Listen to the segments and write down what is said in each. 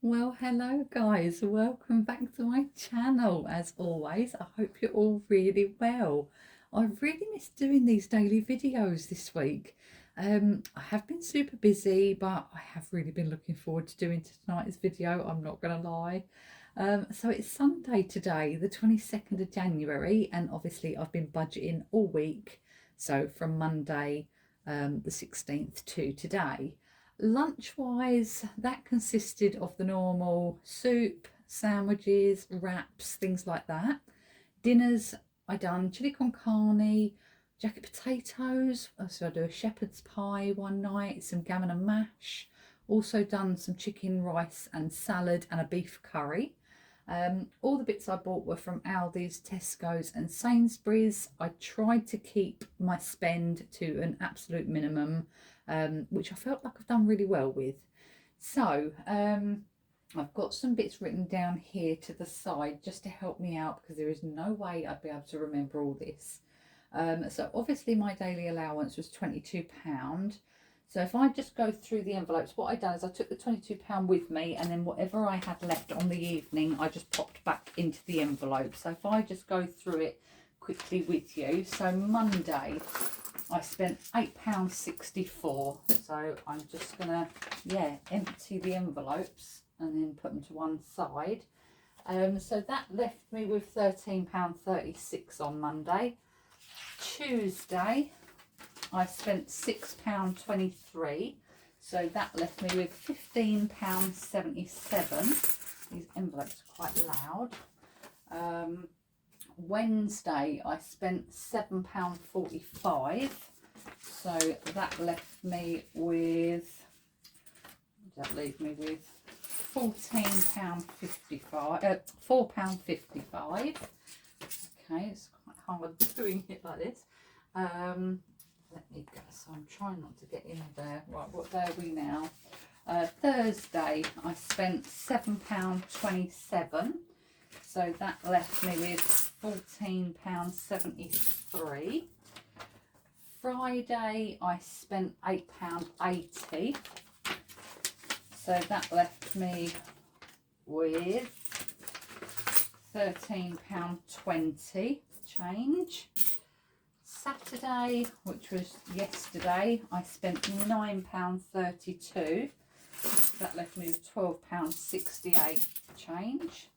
Well, hello guys, welcome back to my channel. As always, I hope you're all really well. I've really missed doing these daily videos this week. I have been super busy, but I have really been looking forward to doing tonight's video, I'm not going to lie. So it's Sunday today, the 22nd of January, and obviously I've been budgeting all week. So from Monday, the 16th to today. Lunch wise, that consisted of the normal soup, sandwiches, wraps, things like that. Dinners, I done chili con carne, jacket potatoes. So I do a shepherd's pie one night, some gammon and mash. Also done some chicken, rice, and salad, and a beef curry. All the bits I bought were from Aldi's, Tesco's, and Sainsbury's. I tried to keep my spend to an absolute minimum, which I felt like I've done really well with. So, I've got some bits written down here to the side just to help me out because there is no way I'd be able to remember all this. So obviously my daily allowance was £22. So if I just go through the envelopes, what I done is I took the £22 with me, and then whatever I had left on the evening, I just popped back into the envelope. So if I just go through it quickly with you. So Monday, I spent £8.64. So I'm just gonna, empty the envelopes and then put them to one side. So that left me with £13.36 on Monday. Tuesday, I spent £6.23, so that left me with £15.77. These envelopes are quite loud. Wednesday, I spent £7.45, so that left me with, what did that leave me with? £14.55, £4.55. Okay, it's quite hard doing it like this. Let me go, so I'm trying not to get in there. Right, what day are we now? Thursday, I spent £7.27, so that left me with £14.73. Friday, I spent £8.80, so that left me with £13.20 change. Saturday, which was yesterday, I spent £9.32. That left me with £12.68 change.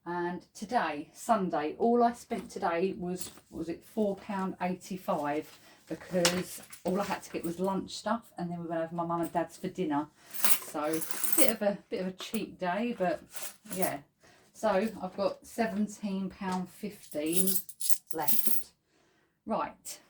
And today, Sunday, all I spent today was it £4.85, because all I had to get was lunch stuff, and then we went over my mum and dad's for dinner. So bit of a cheap day, but yeah. So I've got £17.15 left. Right,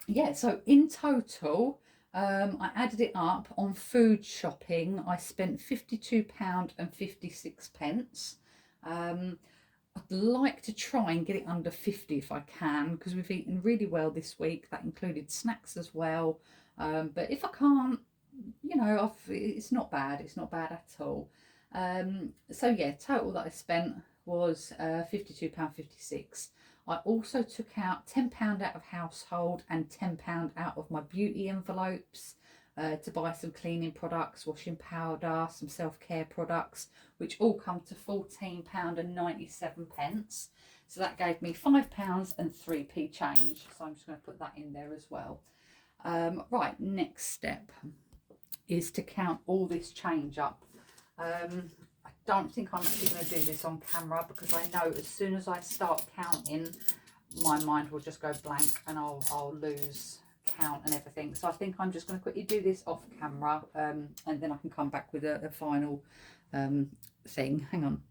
yeah, so in total, I added it up on food shopping. I spent £52.56. I'd like to try and get it under 50 if I can, because we've eaten really well this week. That included snacks as well. But if I can't, it's not bad. It's not bad at all. So yeah, total that I spent was £52.56. I also took out £10 out of household and £10 out of my beauty envelopes to buy some cleaning products, washing powder, some self-care products, which all come to £14.97. So that gave me £5 and 3p change. So I'm just going to put that in there as well. Right, next step is to count all this change up. I don't think I'm actually going to do this on camera, because I know as soon as I start counting, my mind will just go blank and I'll lose count and everything. So I think I'm just going to quickly do this off camera, and then I can come back with a final thing. Hang on.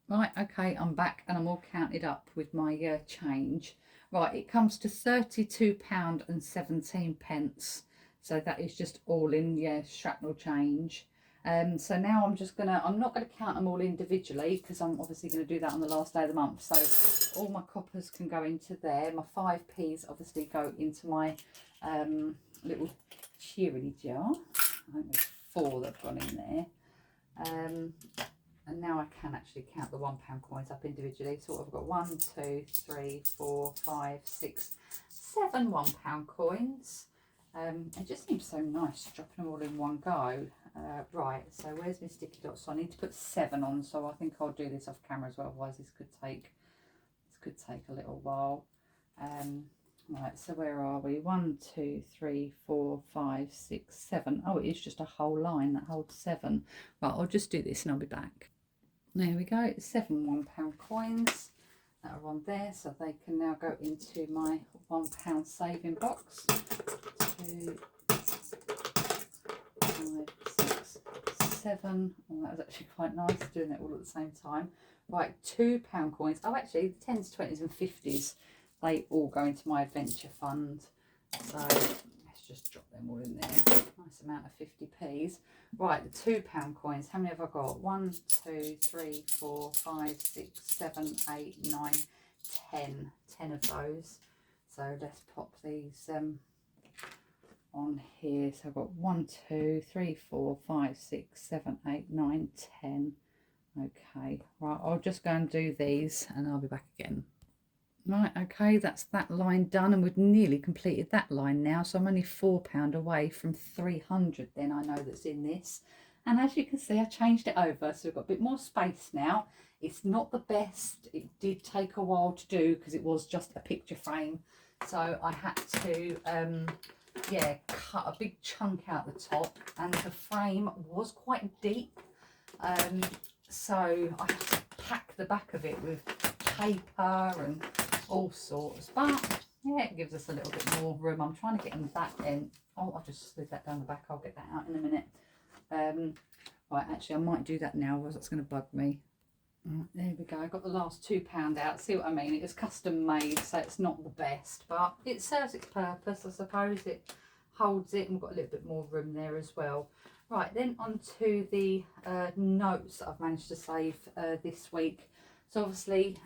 Right, okay, I'm back and I'm all counted up with my change. Right, it comes to £32.17. So that is just all in, shrapnel change. So now I'm not going to count them all individually, because I'm obviously going to do that on the last day of the month. So all my coppers can go into there. My 5p's obviously go into my little cheery jar. I think there's 4 that have gone in there. And now I can actually count the £1 coins up individually. So I've got 1, 2, 3, 4, 5, 6, 7 £1 coins. It just seems so nice dropping them all in one go. Right, so where's my sticky dots? So I need to put 7 on, so I think I'll do this off camera as well, otherwise this could take a little while. Right, so where are we? 1, 2, 3, 4, 5, 6, 7. Oh, it is just a whole line that holds 7. Right, I'll just do this and I'll be back. There we go, 7 £1 coins that are on there, so they can now go into my £1 saving box. 2, 5, 6, 7. Oh, that was actually quite nice doing it all at the same time. Right, £2 coins. Oh, actually, the 10s, 20s, and 50s, they all go into my adventure fund. So let's just drop them all in there. Nice amount of 50p's. Right, the £2 coins. How many have I got? 1, 2, 3, 4, 5, 6, 7, 8, 9, 10. 10 of those. So let's pop these on here. So I've got 1, 2, 3, 4, 5, 6, 7, 8, 9, 10. Okay, right, I'll just go and do these and I'll be back again. Right, okay, that's that line done, and we've nearly completed that line now, so I'm only £4 away from 300 then, I know, that's in this. And as you can see, I changed it over, so we've got a bit more space now. It's not the best, it did take a while to do because it was just a picture frame, so I had to yeah, cut a big chunk out the top, and the frame was quite deep, so I had to pack the back of it with paper and all sorts, but yeah, it gives us a little bit more room. I'm trying to get in the back end. Oh, I just slid that down the back. I'll get that out in a minute. Right, actually I might do that now, or that's going to bug me. There we go, I got the last £2 out. See what I mean? It is custom made, so it's not the best, but it serves its purpose, I suppose. It holds it, and we've got a little bit more room there as well. Right, then on to the notes that I've managed to save this week. So obviously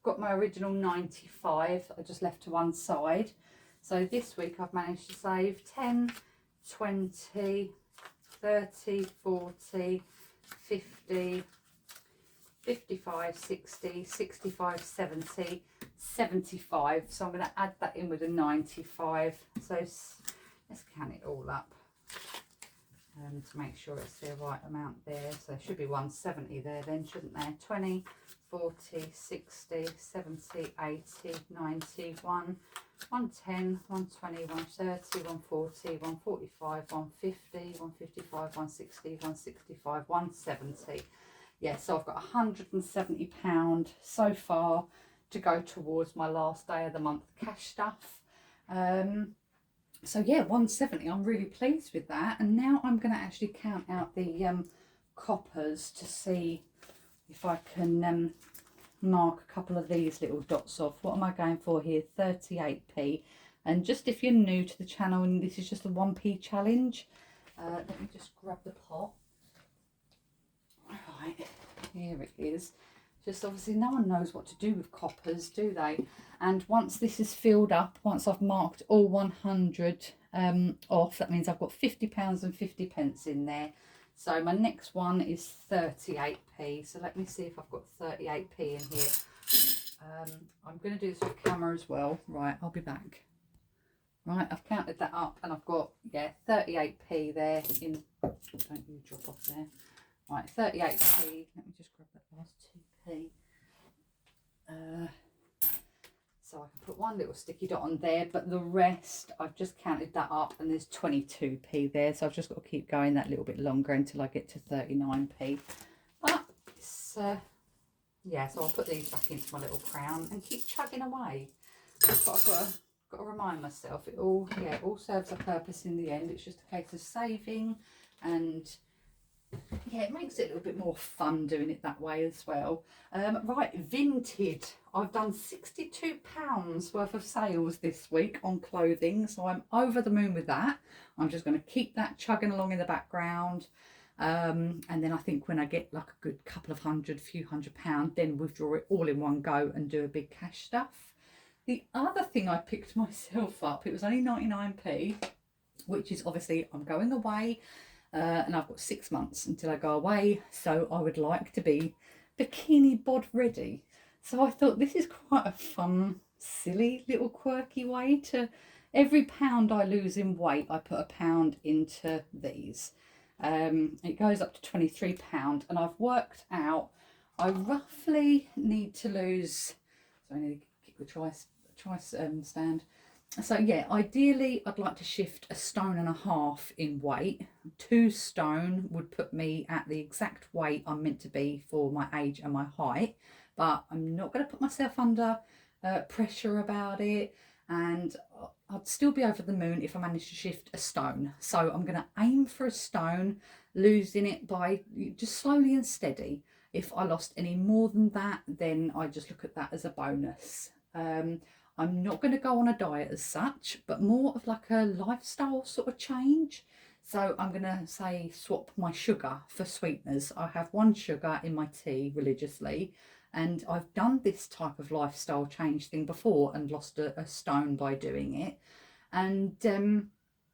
got my original 95 I just left to one side. So this week I've managed to save 10, 20, 30, 40, 50, 55, 60, 65, 70, 75. So I'm going to add that in with a 95. So let's count it all up to make sure it's the right amount there. So there should be 170 there then, shouldn't there? 20, 40, 60, 70, 80, 90, 110, 120, 130, 140, 145, 150, 155, 160, 165, 170. Yeah, so I've got £170 so far to go towards my last day of the month cash stuff. So yeah, 170, I'm really pleased with that. And now I'm going to actually count out the coppers to see if I can mark a couple of these little dots off. What am I going for here? 38p. And just if you're new to the channel and this is just a 1p challenge, let me just grab the pot. Right, here it is. Just obviously no one knows what to do with coppers, do they? And once this is filled up, once I've marked all 100 off, that means I've got £50 and 50p in there. So my next one is 38p. So let me see if I've got 38p in here. I'm going to do this with camera as well. Right, I'll be back. Right, I've counted that up and I've got, yeah, 38p there in, don't you drop off there. Right, 38p. Let me just grab that last 2p. So I can put one little sticky dot on there, but the rest, I've just counted that up and there's 22p there. So I've just got to keep going that little bit longer until I get to 39p. But it's, yeah, so I'll put these back into my little crown and keep chugging away. I've got to remind myself, it all serves a purpose in the end. It's just a case of saving, and yeah, it makes it a little bit more fun doing it that way as well. Right, Vinted. I've done £62 worth of sales this week on clothing, so I'm over the moon with that. I'm just going to keep that chugging along in the background. And then I think when I get like a good couple of few £100, then withdraw it all in one go and do a big cash stuff. The other thing I picked myself up, it was only 99p, which is obviously I'm going away. And I've got 6 months until I go away, so I would like to be bikini bod ready. So I thought this is quite a fun, silly little quirky way to, every pound I lose in weight, I put £1 into these. It goes up to £23, and I've worked out I roughly need to lose. So I need to kick the stand. So yeah, ideally I'd like to shift 1.5 stone in weight. 2 stone would put me at the exact weight I'm meant to be for my age and my height, but I'm not going to put myself under pressure about it, and I'd still be over the moon if I managed to shift 1 stone. So I'm going to aim for 1 stone, losing it by just slowly and steady. If I lost any more than that, then I just look at that as a bonus. I'm not going to go on a diet as such, but more of like a lifestyle sort of change. So I'm going to say swap my sugar for sweeteners. I have 1 sugar in my tea religiously, and I've done this type of lifestyle change thing before and lost 1 stone by doing it. And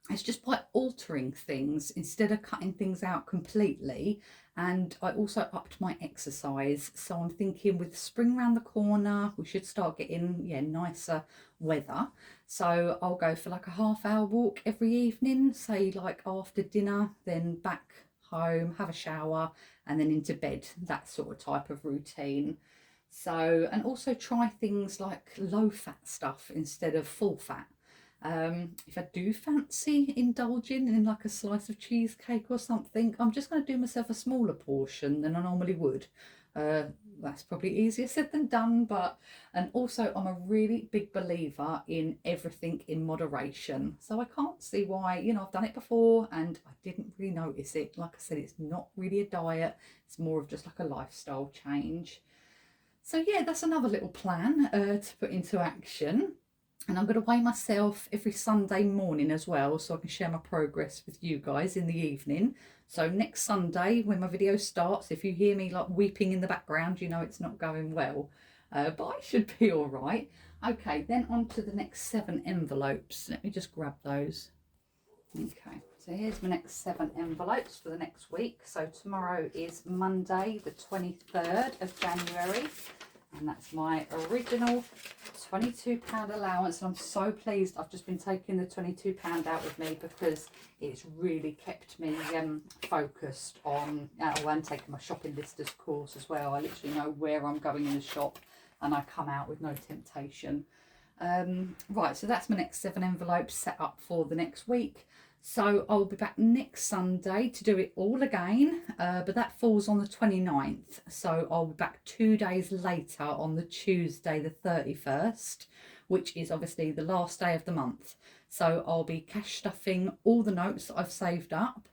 it's just by altering things instead of cutting things out completely. And I also upped my exercise, so I'm thinking with spring around the corner we should start getting nicer weather, so I'll go for like a half-hour walk every evening, say like after dinner, then back home, have a shower, and then into bed, that sort of type of routine. So, and also try things like low fat stuff instead of full fat. If I do fancy indulging in like a slice of cheesecake or something, I'm just going to do myself a smaller portion than I normally would. That's probably easier said than done, and also I'm a really big believer in everything in moderation. So I can't see why, I've done it before and I didn't really notice it. Like I said, it's not really a diet, it's more of just like a lifestyle change. So yeah, that's another little plan to put into action. And I'm going to weigh myself every Sunday morning as well, so I can share my progress with you guys in the evening. So next Sunday, when my video starts, if you hear me like weeping in the background, you know it's not going well. But I should be all right. Okay, then on to the next 7 envelopes. Let me just grab those. Okay, so here's my next 7 envelopes for the next week. So tomorrow is Monday, the 23rd of January. And that's my original £22 allowance. And I'm so pleased I've just been taking the £22 out with me, because it's really kept me focused on, and taking my shopping list as course as well. I literally know where I'm going in the shop and I come out with no temptation. Right, so that's my next 7 envelopes set up for the next week. So I'll be back next Sunday to do it all again, but that falls on the 29th. So I'll be back 2 days later on the Tuesday, the 31st, which is obviously the last day of the month. So I'll be cash stuffing all the notes that I've saved up.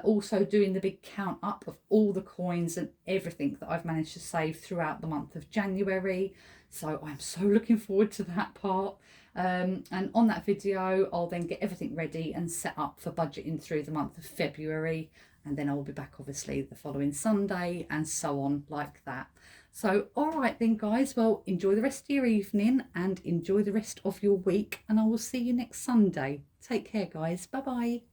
Also doing the big count up of all the coins and everything that I've managed to save throughout the month of January. So I'm so looking forward to that part. And on that video, I'll then get everything ready and set up for budgeting through the month of February. And then I'll be back obviously the following Sunday, and so on like that. So, all right then guys, well, enjoy the rest of your evening and enjoy the rest of your week. And I will see you next Sunday. Take care guys. Bye bye.